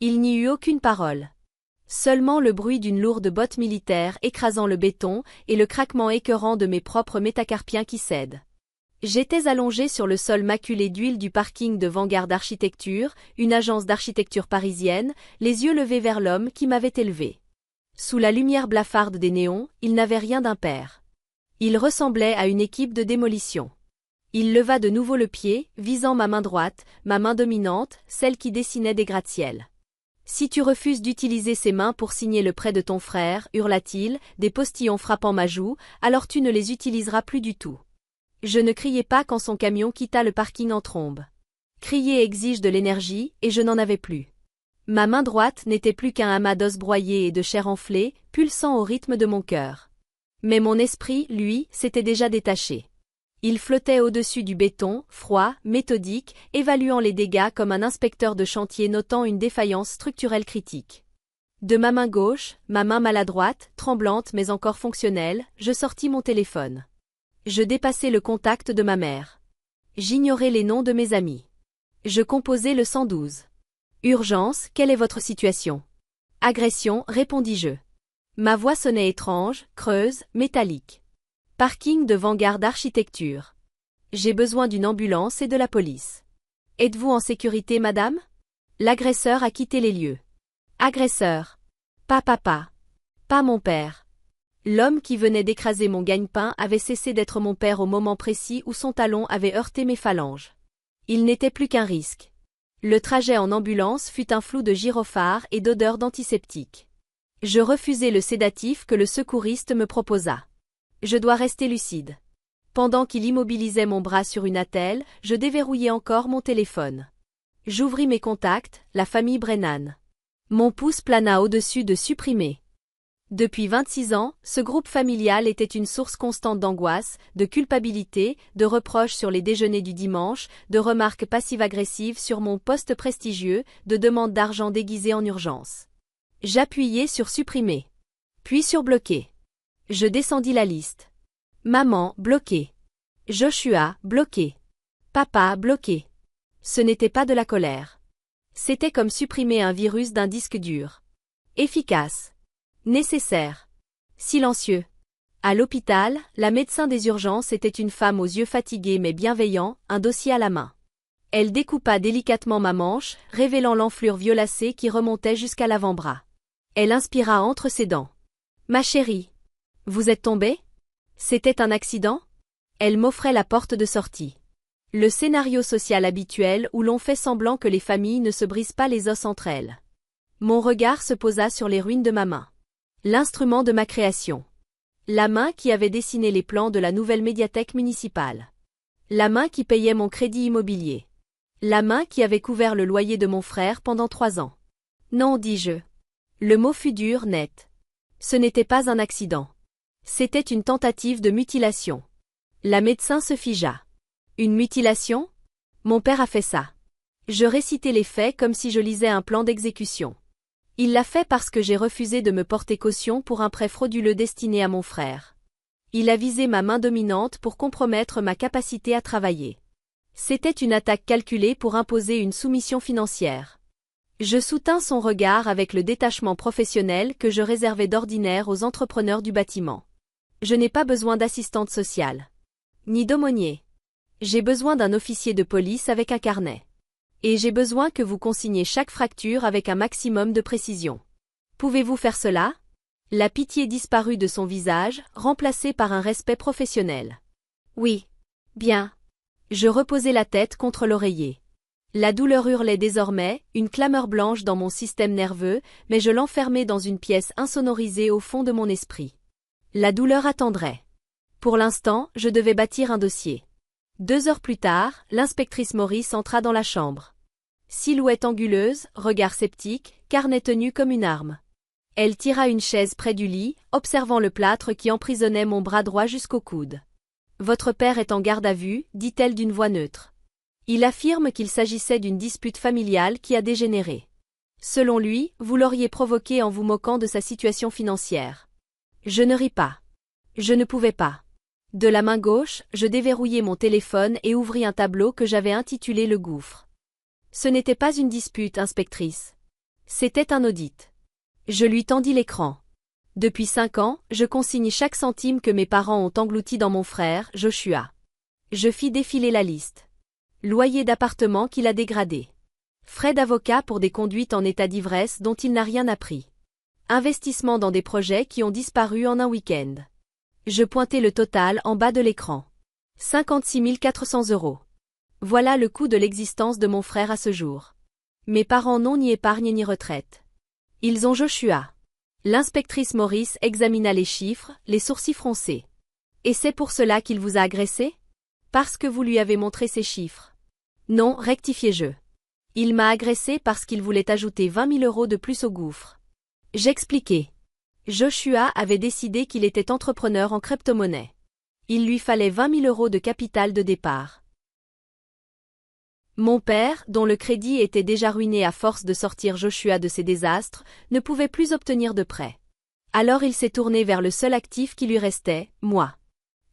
Il n'y eut aucune parole. Seulement le bruit d'une lourde botte militaire écrasant le béton et le craquement écœurant de mes propres métacarpiens qui cèdent. J'étais allongé sur le sol maculé d'huile du parking de Vanguard Architecture, une agence d'architecture parisienne, les yeux levés vers l'homme qui m'avait élevé. Sous la lumière blafarde des néons, il n'avait rien d'impair. Il ressemblait à une équipe de démolition. Il leva de nouveau le pied, visant ma main droite, ma main dominante, celle qui dessinait des gratte-ciels. « Si tu refuses d'utiliser ces mains pour signer le prêt de ton frère, hurla-t-il, des postillons frappant ma joue, alors tu ne les utiliseras plus du tout. » Je ne criai pas quand son camion quitta le parking en trombe. Crier exige de l'énergie, et je n'en avais plus. Ma main droite n'était plus qu'un amas d'os broyés et de chair enflée, pulsant au rythme de mon cœur. Mais mon esprit, lui, s'était déjà détaché. Il flottait au-dessus du béton, froid, méthodique, évaluant les dégâts comme un inspecteur de chantier notant une défaillance structurelle critique. De ma main gauche, ma main maladroite, tremblante mais encore fonctionnelle, je sortis mon téléphone. Je dépassai le contact de ma mère. J'ignorais les noms de mes amis. Je composai le 112. Urgence, quelle est votre situation? Agression, répondis-je. Ma voix sonnait étrange, creuse, métallique. Parking de Vanguard Architecture. J'ai besoin d'une ambulance et de la police. Êtes-vous en sécurité, madame? L'agresseur a quitté les lieux. Agresseur. Pas papa. Pas mon père. L'homme qui venait d'écraser mon gagne-pain avait cessé d'être mon père au moment précis où son talon avait heurté mes phalanges. Il n'était plus qu'un risque. Le trajet en ambulance fut un flou de gyrophares et d'odeurs d'antiseptique. Je refusai le sédatif que le secouriste me proposa. Je dois rester lucide. Pendant qu'il immobilisait mon bras sur une attelle, je déverrouillai encore mon téléphone. J'ouvris mes contacts, la famille Brennan. Mon pouce plana au-dessus de supprimer. Depuis 26 ans, ce groupe familial était une source constante d'angoisse, de culpabilité, de reproches sur les déjeuners du dimanche, de remarques passives-agressives sur mon poste prestigieux, de demandes d'argent déguisées en urgence. J'appuyai sur supprimer. Puis sur bloquer. Je descendis la liste. Maman, bloqué. Joshua, bloqué. Papa, bloqué. Ce n'était pas de la colère. C'était comme supprimer un virus d'un disque dur. Efficace. Nécessaire. Silencieux. À l'hôpital, la médecin des urgences était une femme aux yeux fatigués mais bienveillants, un dossier à la main. Elle découpa délicatement ma manche, révélant l'enflure violacée qui remontait jusqu'à l'avant-bras. Elle inspira entre ses dents. Ma chérie. Vous êtes tombée? C'était un accident? Elle m'offrait la porte de sortie. Le scénario social habituel où l'on fait semblant que les familles ne se brisent pas les os entre elles. Mon regard se posa sur les ruines de ma main. L'instrument de ma création. La main qui avait dessiné les plans de la nouvelle médiathèque municipale. La main qui payait mon crédit immobilier. La main qui avait couvert le loyer de mon frère pendant 3 ans. Non, dis-je. Le mot fut dur, net. Ce n'était pas un accident. C'était une tentative de mutilation. La médecin se figea. Une mutilation? Mon père a fait ça. Je récitai les faits comme si je lisais un plan d'exécution. Il l'a fait parce que j'ai refusé de me porter caution pour un prêt frauduleux destiné à mon frère. Il a visé ma main dominante pour compromettre ma capacité à travailler. C'était une attaque calculée pour imposer une soumission financière. Je soutins son regard avec le détachement professionnel que je réservais d'ordinaire aux entrepreneurs du bâtiment. Je n'ai pas besoin d'assistante sociale. Ni d'aumônier. J'ai besoin d'un officier de police avec un carnet. Et j'ai besoin que vous consigniez chaque fracture avec un maximum de précision. Pouvez-vous faire cela? La pitié disparut de son visage, remplacée par un respect professionnel. Oui. Bien. Je reposai la tête contre l'oreiller. La douleur hurlait désormais, une clameur blanche dans mon système nerveux, mais je l'enfermai dans une pièce insonorisée au fond de mon esprit. La douleur attendrait. Pour l'instant, je devais bâtir un dossier. 2 heures plus tard, l'inspectrice Maurice entra dans la chambre. Silhouette anguleuse, regard sceptique, carnet tenu comme une arme. Elle tira une chaise près du lit, observant le plâtre qui emprisonnait mon bras droit jusqu'au coude. « Votre père est en garde à vue, dit-elle d'une voix neutre. Il affirme qu'il s'agissait d'une dispute familiale qui a dégénéré. Selon lui, vous l'auriez provoqué en vous moquant de sa situation financière. » Je ne ris pas. Je ne pouvais pas. De la main gauche, je déverrouillai mon téléphone et ouvris un tableau que j'avais intitulé Le Gouffre. Ce n'était pas une dispute, inspectrice. C'était un audit. Je lui tendis l'écran. Depuis 5 ans, je consigne chaque centime que mes parents ont englouti dans mon frère, Joshua. Je fis défiler la liste. Loyer d'appartement qu'il a dégradé. Frais d'avocat pour des conduites en état d'ivresse dont il n'a rien appris. Investissement dans des projets qui ont disparu en un week-end. Je pointai le total en bas de l'écran. 56 400 €. Voilà le coût de l'existence de mon frère à ce jour. Mes parents n'ont ni épargne ni retraite. Ils ont Joshua. L'inspectrice Maurice examina les chiffres, les sourcils froncés. Et c'est pour cela qu'il vous a agressé? Parce que vous lui avez montré ces chiffres. Non, rectifiai-je. Il m'a agressé parce qu'il voulait ajouter 20 000 € de plus au gouffre. J'expliquai. Joshua avait décidé qu'il était entrepreneur en crypto-monnaie. Il lui fallait 20 000 € de capital de départ. Mon père, dont le crédit était déjà ruiné à force de sortir Joshua de ses désastres, ne pouvait plus obtenir de prêt. Alors il s'est tourné vers le seul actif qui lui restait, moi.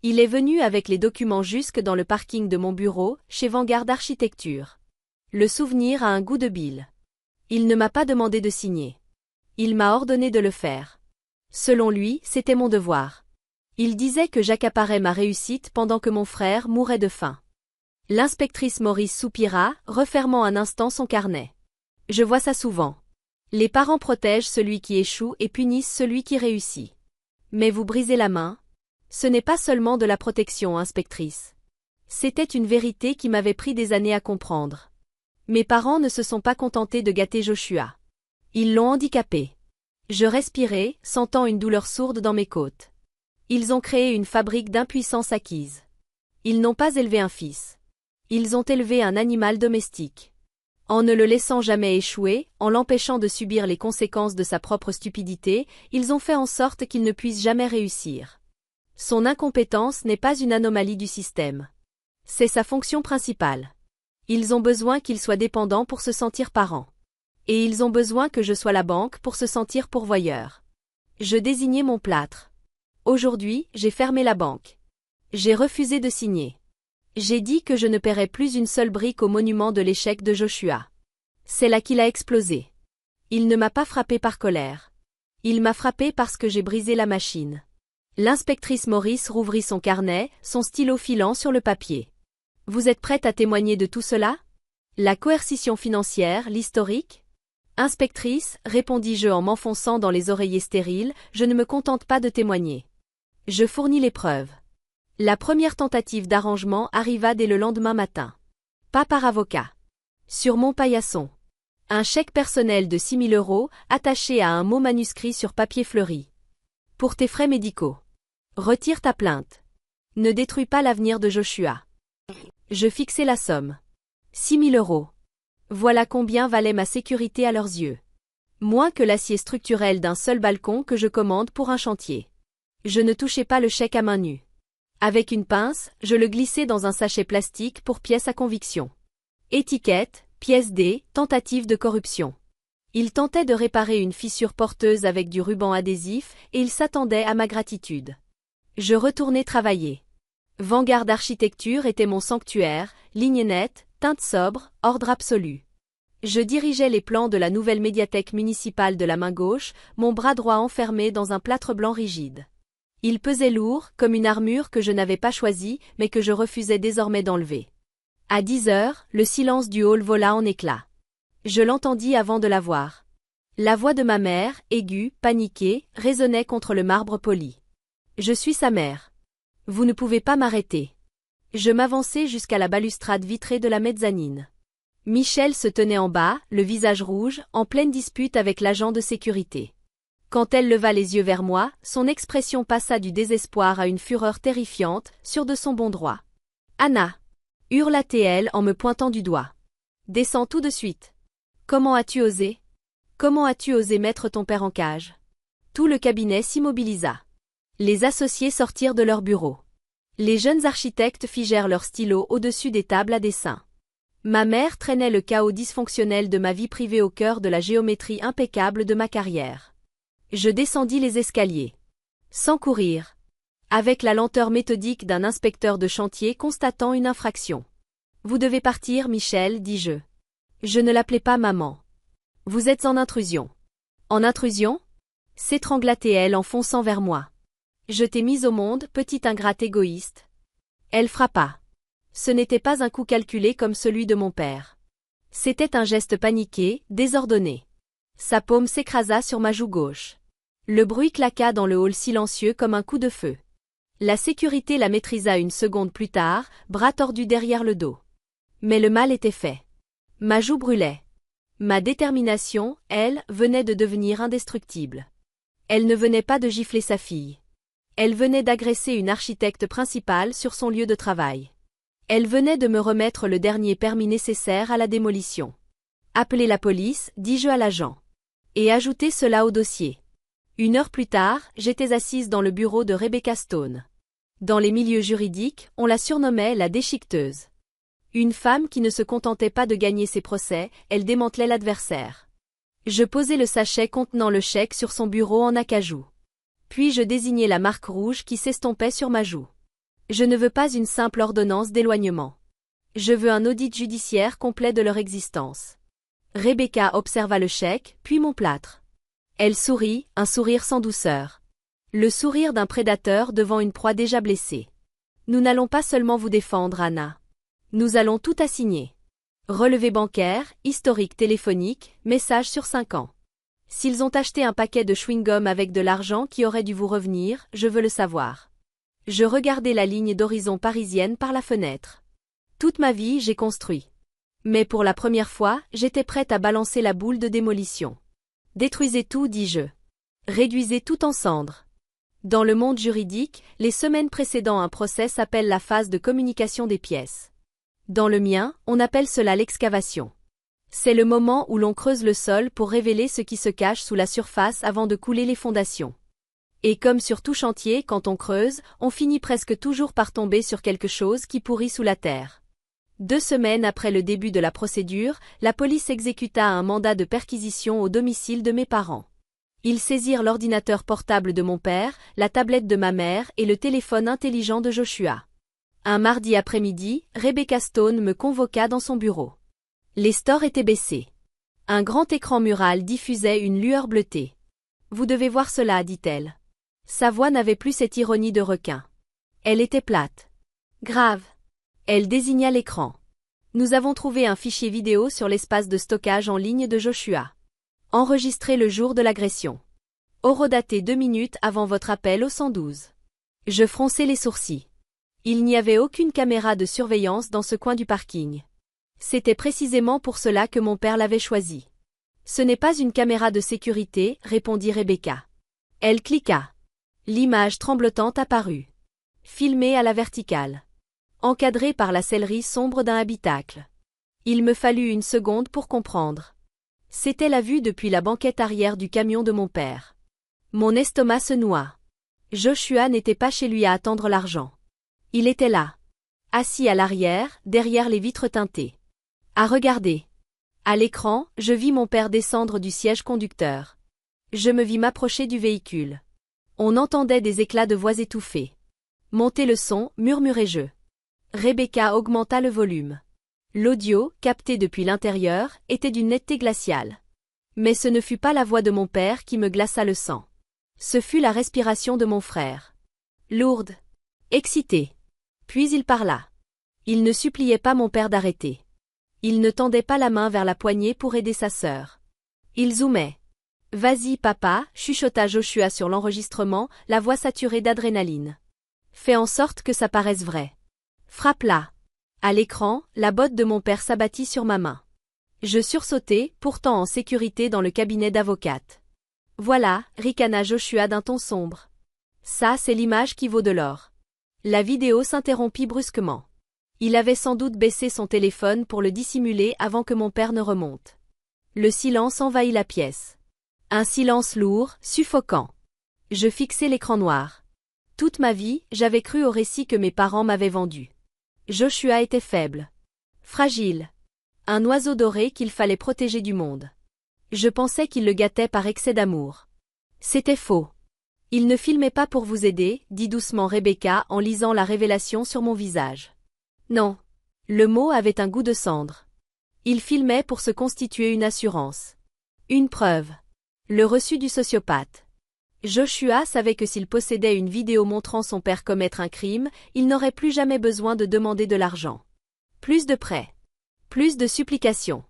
Il est venu avec les documents jusque dans le parking de mon bureau, chez Vanguard Architecture. Le souvenir a un goût de bile. Il ne m'a pas demandé de signer. Il m'a ordonné de le faire. Selon lui, c'était mon devoir. Il disait que j'accaparais ma réussite pendant que mon frère mourait de faim. L'inspectrice Maurice soupira, refermant un instant son carnet. Je vois ça souvent. Les parents protègent celui qui échoue et punissent celui qui réussit. Mais vous brisez la main? Ce n'est pas seulement de la protection, inspectrice. C'était une vérité qui m'avait pris des années à comprendre. Mes parents ne se sont pas contentés de gâter Joshua. Ils l'ont handicapé. Je respirai, sentant une douleur sourde dans mes côtes. Ils ont créé une fabrique d'impuissance acquise. Ils n'ont pas élevé un fils. Ils ont élevé un animal domestique. En ne le laissant jamais échouer, en l'empêchant de subir les conséquences de sa propre stupidité, ils ont fait en sorte qu'il ne puisse jamais réussir. Son incompétence n'est pas une anomalie du système. C'est sa fonction principale. Ils ont besoin qu'il soit dépendant pour se sentir parent. Et ils ont besoin que je sois la banque pour se sentir pourvoyeur. Je désignai mon plâtre. Aujourd'hui, j'ai fermé la banque. J'ai refusé de signer. J'ai dit que je ne paierais plus une seule brique au monument de l'échec de Joshua. C'est là qu'il a explosé. Il ne m'a pas frappé par colère. Il m'a frappé parce que j'ai brisé la machine. L'inspectrice Maurice rouvrit son carnet, son stylo filant sur le papier. Vous êtes prête à témoigner de tout cela? La coercition financière, l'historique? Inspectrice, répondis-je en m'enfonçant dans les oreillers stériles, je ne me contente pas de témoigner. Je fournis les preuves. La première tentative d'arrangement arriva dès le lendemain matin. Pas par avocat. Sur mon paillasson. Un chèque personnel de 6 000 € attaché à un mot manuscrit sur papier fleuri. Pour tes frais médicaux. Retire ta plainte. Ne détruis pas l'avenir de Joshua. Je fixai la somme. 6 000 €. Voilà combien valait ma sécurité à leurs yeux. Moins que l'acier structurel d'un seul balcon que je commande pour un chantier. Je ne touchai pas le chèque à main nue. Avec une pince, je le glissai dans un sachet plastique pour pièce à conviction. Étiquette, pièce D, tentative de corruption. Il tentait de réparer une fissure porteuse avec du ruban adhésif et il s'attendait à ma gratitude. Je retournai travailler. Vanguard Architecture était mon sanctuaire, ligne nette, teinte sobre, ordre absolu. Je dirigeais les plans de la nouvelle médiathèque municipale de la main gauche, mon bras droit enfermé dans un plâtre blanc rigide. Il pesait lourd, comme une armure que je n'avais pas choisie, mais que je refusais désormais d'enlever. À 10 heures, le silence du hall vola en éclats. Je l'entendis avant de la voir. La voix de ma mère, aiguë, paniquée, résonnait contre le marbre poli. Je suis sa mère. Vous ne pouvez pas m'arrêter. Je m'avançai jusqu'à la balustrade vitrée de la mezzanine. Michel se tenait en bas, le visage rouge, en pleine dispute avec l'agent de sécurité. Quand elle leva les yeux vers moi, son expression passa du désespoir à une fureur terrifiante, sûre de son bon droit. « Anna !» hurla-t-elle en me pointant du doigt. « Descends tout de suite. Comment as-tu osé? Comment as-tu osé mettre ton père en cage ?» Tout le cabinet s'immobilisa. Les associés sortirent de leur bureau. Les jeunes architectes figèrent leurs stylos au-dessus des tables à dessin. Ma mère traînait le chaos dysfonctionnel de ma vie privée au cœur de la géométrie impeccable de ma carrière. Je descendis les escaliers. Sans courir. Avec la lenteur méthodique d'un inspecteur de chantier constatant une infraction. « Vous devez partir, Michel, dis-je. Je ne l'appelais pas maman. Vous êtes en intrusion. En intrusion? S'étrangla-t-elle en fonçant vers moi. Je t'ai mise au monde, petite ingrate égoïste. Elle frappa. Ce n'était pas un coup calculé comme celui de mon père. C'était un geste paniqué, désordonné. Sa paume s'écrasa sur ma joue gauche. Le bruit claqua dans le hall silencieux comme un coup de feu. La sécurité la maîtrisa une seconde plus tard, bras tordus derrière le dos. Mais le mal était fait. Ma joue brûlait. Ma détermination, elle, venait de devenir indestructible. Elle ne venait pas de gifler sa fille. Elle venait d'agresser une architecte principale sur son lieu de travail. Elle venait de me remettre le dernier permis nécessaire à la démolition. Appelez la police, dis-je à l'agent. Et ajoutez cela au dossier. 1 heure plus tard, j'étais assise dans le bureau de Rebecca Stone. Dans les milieux juridiques, on la surnommait la déchiqueteuse. Une femme qui ne se contentait pas de gagner ses procès, elle démantelait l'adversaire. Je posai le sachet contenant le chèque sur son bureau en acajou. Puis je désignai la marque rouge qui s'estompait sur ma joue. Je ne veux pas une simple ordonnance d'éloignement. Je veux un audit judiciaire complet de leur existence. Rebecca observa le chèque, puis mon plâtre. Elle sourit, un sourire sans douceur. Le sourire d'un prédateur devant une proie déjà blessée. Nous n'allons pas seulement vous défendre, Anna. Nous allons tout assigner. Relevé bancaire, historique téléphonique, message sur 5 ans. S'ils ont acheté un paquet de chewing-gum avec de l'argent qui aurait dû vous revenir, je veux le savoir. Je regardais la ligne d'horizon parisienne par la fenêtre. Toute ma vie, j'ai construit. Mais pour la première fois, j'étais prête à balancer la boule de démolition. Détruisez tout, dis-je. Réduisez tout en cendres. Dans le monde juridique, les semaines précédant un procès s'appellent la phase de communication des pièces. Dans le mien, on appelle cela l'excavation. C'est le moment où l'on creuse le sol pour révéler ce qui se cache sous la surface avant de couler les fondations. Et comme sur tout chantier, quand on creuse, on finit presque toujours par tomber sur quelque chose qui pourrit sous la terre. 2 semaines après le début de la procédure, la police exécuta un mandat de perquisition au domicile de mes parents. Ils saisirent l'ordinateur portable de mon père, la tablette de ma mère et le téléphone intelligent de Joshua. Un mardi après-midi, Rebecca Stone me convoqua dans son bureau. Les stores étaient baissés. Un grand écran mural diffusait une lueur bleutée. « Vous devez voir cela, dit-elle. » Sa voix n'avait plus cette ironie de requin. Elle était plate. Grave. Elle désigna l'écran. Nous avons trouvé un fichier vidéo sur l'espace de stockage en ligne de Joshua. Enregistré le jour de l'agression. Horodaté 2 minutes avant votre appel au 112. Je fronçai les sourcils. Il n'y avait aucune caméra de surveillance dans ce coin du parking. C'était précisément pour cela que mon père l'avait choisi. Ce n'est pas une caméra de sécurité, répondit Rebecca. Elle cliqua. L'image tremblotante apparut. Filmée à la verticale. Encadrée par la sellerie sombre d'un habitacle. Il me fallut une seconde pour comprendre. C'était la vue depuis la banquette arrière du camion de mon père. Mon estomac se noua. Joshua n'était pas chez lui à attendre l'argent. Il était là. Assis à l'arrière, derrière les vitres teintées. À regarder. À l'écran, je vis mon père descendre du siège conducteur. Je me vis m'approcher du véhicule. On entendait des éclats de voix étouffés. Montez le son, murmurai-je. Rebecca augmenta le volume. L'audio, capté depuis l'intérieur, était d'une netteté glaciale. Mais ce ne fut pas la voix de mon père qui me glaça le sang. Ce fut la respiration de mon frère. Lourde. Excitée. Puis il parla. Il ne suppliait pas mon père d'arrêter. Il ne tendait pas la main vers la poignée pour aider sa sœur. Il zoomait. Vas-y, papa, chuchota Joshua sur l'enregistrement, la voix saturée d'adrénaline. Fais en sorte que ça paraisse vrai. Frappe-la. À l'écran, la botte de mon père s'abattit sur ma main. Je sursautai, pourtant en sécurité dans le cabinet d'avocate. Voilà, ricana Joshua d'un ton sombre. Ça, c'est l'image qui vaut de l'or. La vidéo s'interrompit brusquement. Il avait sans doute baissé son téléphone pour le dissimuler avant que mon père ne remonte. Le silence envahit la pièce. Un silence lourd, suffocant. Je fixai l'écran noir. Toute ma vie, j'avais cru au récit que mes parents m'avaient vendu. Joshua était faible. Fragile. Un oiseau doré qu'il fallait protéger du monde. Je pensais qu'il le gâtait par excès d'amour. C'était faux. Il ne filmait pas pour vous aider, dit doucement Rebecca en lisant la révélation sur mon visage. Non. Le mot avait un goût de cendre. Il filmait pour se constituer une assurance. Une preuve. Le reçu du sociopathe. Joshua savait que s'il possédait une vidéo montrant son père commettre un crime, il n'aurait plus jamais besoin de demander de l'argent. Plus de prêts. Plus de supplications.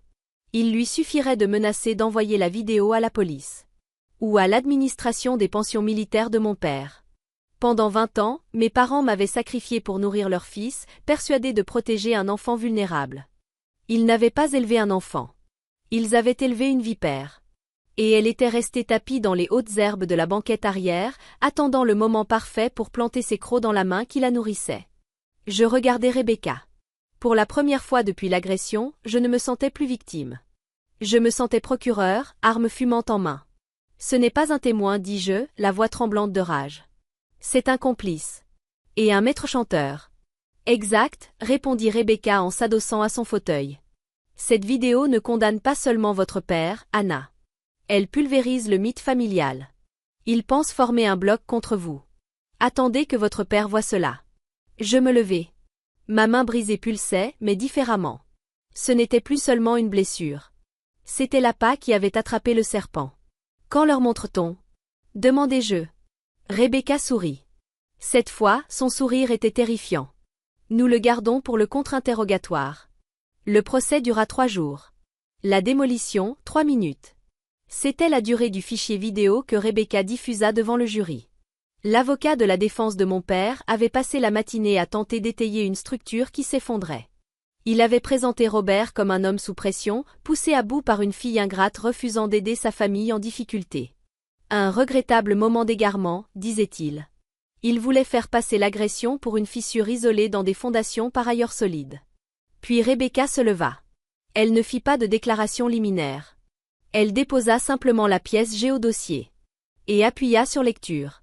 Il lui suffirait de menacer d'envoyer la vidéo à la police. Ou à l'administration des pensions militaires de mon père. Pendant 20 ans, mes parents m'avaient sacrifié pour nourrir leur fils, persuadés de protéger un enfant vulnérable. Ils n'avaient pas élevé un enfant. Ils avaient élevé une vipère. Et elle était restée tapie dans les hautes herbes de la banquette arrière, attendant le moment parfait pour planter ses crocs dans la main qui la nourrissait. Je regardais Rebecca. Pour la première fois depuis l'agression, je ne me sentais plus victime. Je me sentais procureur, arme fumante en main. Ce n'est pas un témoin, dis-je, la voix tremblante de rage. C'est un complice. Et un maître chanteur. Exact, répondit Rebecca en s'adossant à son fauteuil. Cette vidéo ne condamne pas seulement votre père, Anna. Elle pulvérise le mythe familial. Il pense former un bloc contre vous. Attendez que votre père voie cela. Je me levai. Ma main brisée pulsait, mais différemment. Ce n'était plus seulement une blessure. C'était l'appât qui avait attrapé le serpent. Quand leur montre-t-on? Demandai-je. Rebecca sourit. Cette fois, son sourire était terrifiant. Nous le gardons pour le contre-interrogatoire. Le procès dura 3 jours. La démolition, 3 minutes. C'était la durée du fichier vidéo que Rebecca diffusa devant le jury. L'avocat de la défense de mon père avait passé la matinée à tenter d'étayer une structure qui s'effondrait. Il avait présenté Robert comme un homme sous pression, poussé à bout par une fille ingrate refusant d'aider sa famille en difficulté. Un regrettable moment d'égarement, disait-il. Il voulait faire passer l'agression pour une fissure isolée dans des fondations par ailleurs solides. Puis Rebecca se leva. Elle ne fit pas de déclaration liminaire. Elle déposa simplement la pièce géodossier. Et appuya sur lecture.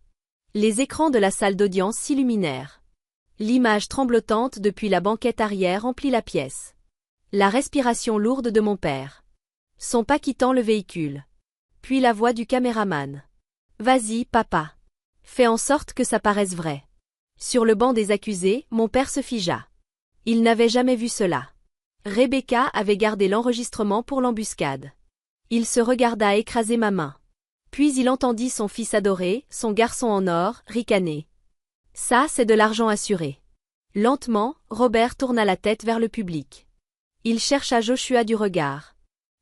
Les écrans de la salle d'audience s'illuminèrent. L'image tremblotante depuis la banquette arrière emplit la pièce. La respiration lourde de mon père. Son pas quittant le véhicule. Puis la voix du caméraman. Vas-y, papa. Fais en sorte que ça paraisse vrai. Sur le banc des accusés, mon père se figea. Il n'avait jamais vu cela. Rebecca avait gardé l'enregistrement pour l'embuscade. Il se regarda écraser ma main. Puis il entendit son fils adoré, son garçon en or, ricaner. Ça, c'est de l'argent assuré. Lentement, Robert tourna la tête vers le public. Il chercha Joshua du regard.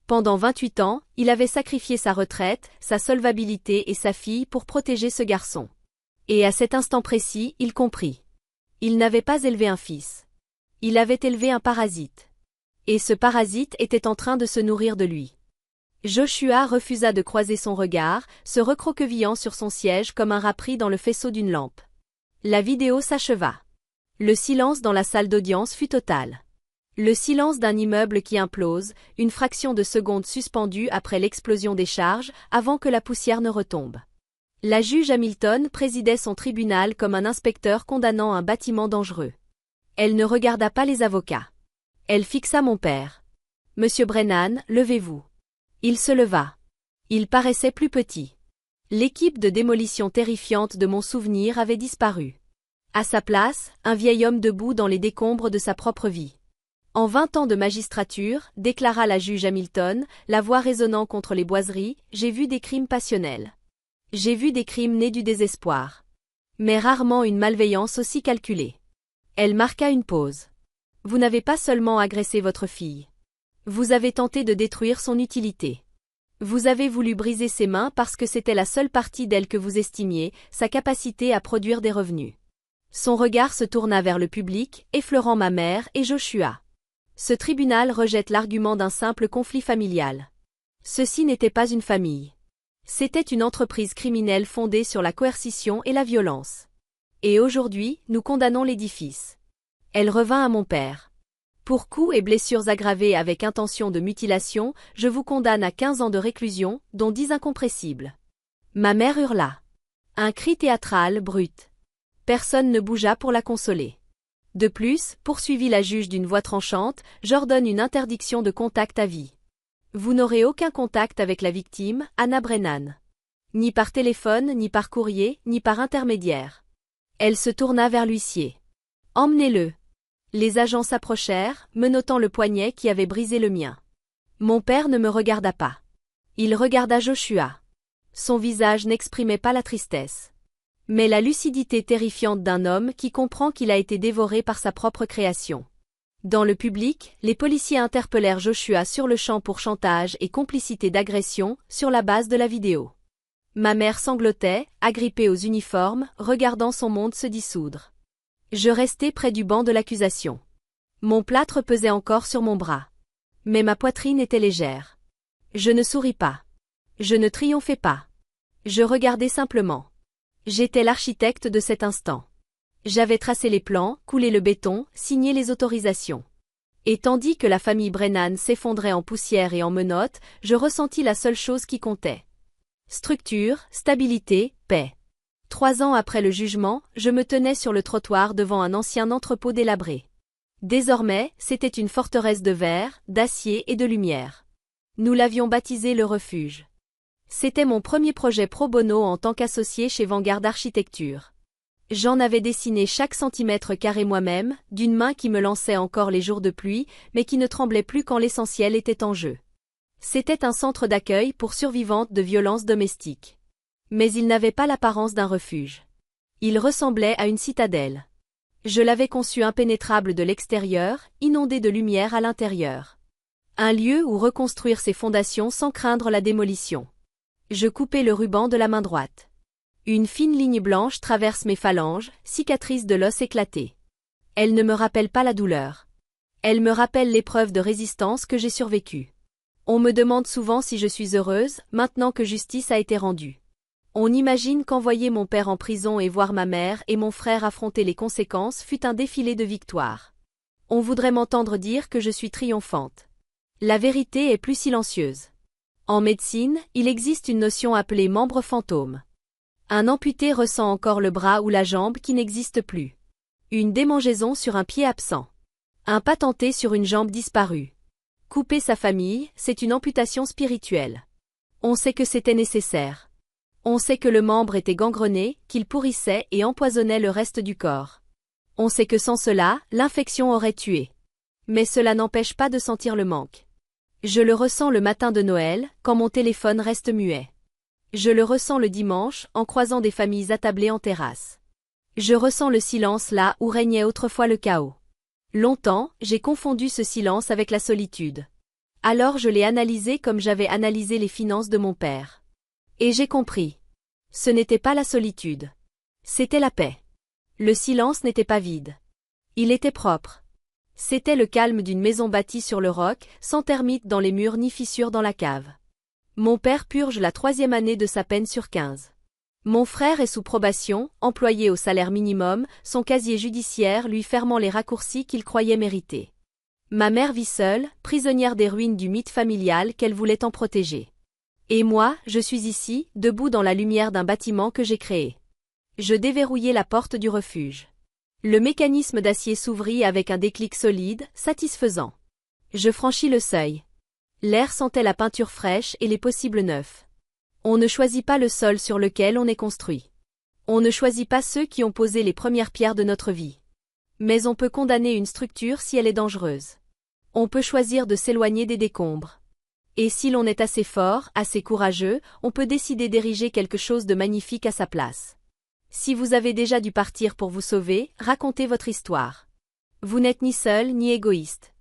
Pendant 28 ans, il avait sacrifié sa retraite, sa solvabilité et sa fille pour protéger ce garçon. Et à cet instant précis, il comprit. Il n'avait pas élevé un fils. Il avait élevé un parasite. Et ce parasite était en train de se nourrir de lui. Joshua refusa de croiser son regard, se recroquevillant sur son siège comme un rat pris dans le faisceau d'une lampe. La vidéo s'acheva. Le silence dans la salle d'audience fut total. Le silence d'un immeuble qui implose, une fraction de seconde suspendue après l'explosion des charges, avant que la poussière ne retombe. La juge Hamilton présidait son tribunal comme un inspecteur condamnant un bâtiment dangereux. Elle ne regarda pas les avocats. Elle fixa mon père. « Monsieur Brennan, levez-vous. » Il se leva. Il paraissait plus petit. L'équipe de démolition terrifiante de mon souvenir avait disparu. À sa place, un vieil homme debout dans les décombres de sa propre vie. En 20 ans de magistrature, déclara la juge Hamilton, la voix résonnant contre les boiseries, j'ai vu des crimes passionnels. J'ai vu des crimes nés du désespoir. Mais rarement une malveillance aussi calculée. Elle marqua une pause. Vous n'avez pas seulement agressé votre fille. Vous avez tenté de détruire son utilité. Vous avez voulu briser ses mains parce que c'était la seule partie d'elle que vous estimiez, sa capacité à produire des revenus. Son regard se tourna vers le public, effleurant ma mère et Joshua. Ce tribunal rejette l'argument d'un simple conflit familial. Ceci n'était pas une famille. C'était une entreprise criminelle fondée sur la coercition et la violence. Et aujourd'hui, nous condamnons l'édifice. Elle revint à mon père. Pour coups et blessures aggravées avec intention de mutilation, je vous condamne à 15 ans de réclusion, dont 10 incompressibles. Ma mère hurla. Un cri théâtral, brut. Personne ne bougea pour la consoler. De plus, poursuivit la juge d'une voix tranchante, j'ordonne une interdiction de contact à vie. Vous n'aurez aucun contact avec la victime, Anna Brennan. Ni par téléphone, ni par courrier, ni par intermédiaire. Elle se tourna vers l'huissier. Emmenez-le. Les agents s'approchèrent, menottant le poignet qui avait brisé le mien. Mon père ne me regarda pas. Il regarda Joshua. Son visage n'exprimait pas la tristesse, mais la lucidité terrifiante d'un homme qui comprend qu'il a été dévoré par sa propre création. Dans le public, les policiers interpellèrent Joshua sur le champ pour chantage et complicité d'agression, sur la base de la vidéo. Ma mère sanglotait, agrippée aux uniformes, regardant son monde se dissoudre. Je restai près du banc de l'accusation. Mon plâtre pesait encore sur mon bras. Mais ma poitrine était légère. Je ne souris pas. Je ne triomphais pas. Je regardais simplement. J'étais l'architecte de cet instant. J'avais tracé les plans, coulé le béton, signé les autorisations. Et tandis que la famille Brennan s'effondrait en poussière et en menottes, je ressentis la seule chose qui comptait. Structure, stabilité, paix. 3 ans après le jugement, je me tenais sur le trottoir devant un ancien entrepôt délabré. Désormais, c'était une forteresse de verre, d'acier et de lumière. Nous l'avions baptisé le refuge. C'était mon premier projet pro bono en tant qu'associé chez Vanguard Architecture. J'en avais dessiné chaque centimètre carré moi-même, d'une main qui me lançait encore les jours de pluie, mais qui ne tremblait plus quand l'essentiel était en jeu. C'était un centre d'accueil pour survivantes de violences domestiques. Mais il n'avait pas l'apparence d'un refuge. Il ressemblait à une citadelle. Je l'avais conçu impénétrable de l'extérieur, inondé de lumière à l'intérieur. Un lieu où reconstruire ses fondations sans craindre la démolition. Je coupai le ruban de la main droite. Une fine ligne blanche traverse mes phalanges, cicatrice de l'os éclaté. Elle ne me rappelle pas la douleur. Elle me rappelle l'épreuve de résistance que j'ai survécue. On me demande souvent si je suis heureuse, maintenant que justice a été rendue. On imagine qu'envoyer mon père en prison et voir ma mère et mon frère affronter les conséquences fut un défilé de victoire. On voudrait m'entendre dire que je suis triomphante. La vérité est plus silencieuse. En médecine, il existe une notion appelée membre fantôme. Un amputé ressent encore le bras ou la jambe qui n'existe plus. Une démangeaison sur un pied absent. Un patenté sur une jambe disparue. Couper sa famille, c'est une amputation spirituelle. On sait que c'était nécessaire. On sait que le membre était gangrené, qu'il pourrissait et empoisonnait le reste du corps. On sait que sans cela, l'infection aurait tué. Mais cela n'empêche pas de sentir le manque. Je le ressens le matin de Noël, quand mon téléphone reste muet. Je le ressens le dimanche, en croisant des familles attablées en terrasse. Je ressens le silence là où régnait autrefois le chaos. Longtemps, j'ai confondu ce silence avec la solitude. Alors je l'ai analysé comme j'avais analysé les finances de mon père. Et j'ai compris. Ce n'était pas la solitude. C'était la paix. Le silence n'était pas vide. Il était propre. C'était le calme d'une maison bâtie sur le roc, sans termites dans les murs ni fissures dans la cave. Mon père purge la 3e année de sa peine sur 15. Mon frère est sous probation, employé au salaire minimum, son casier judiciaire lui fermant les raccourcis qu'il croyait mériter. Ma mère vit seule, prisonnière des ruines du mythe familial qu'elle voulait tant protéger. Et moi, je suis ici, debout dans la lumière d'un bâtiment que j'ai créé. Je déverrouillai la porte du refuge. Le mécanisme d'acier s'ouvrit avec un déclic solide, satisfaisant. Je franchis le seuil. L'air sentait la peinture fraîche et les possibles neufs. On ne choisit pas le sol sur lequel on est construit. On ne choisit pas ceux qui ont posé les premières pierres de notre vie. Mais on peut condamner une structure si elle est dangereuse. On peut choisir de s'éloigner des décombres. Et si l'on est assez fort, assez courageux, on peut décider d'ériger quelque chose de magnifique à sa place. Si vous avez déjà dû partir pour vous sauver, racontez votre histoire. Vous n'êtes ni seul ni égoïste.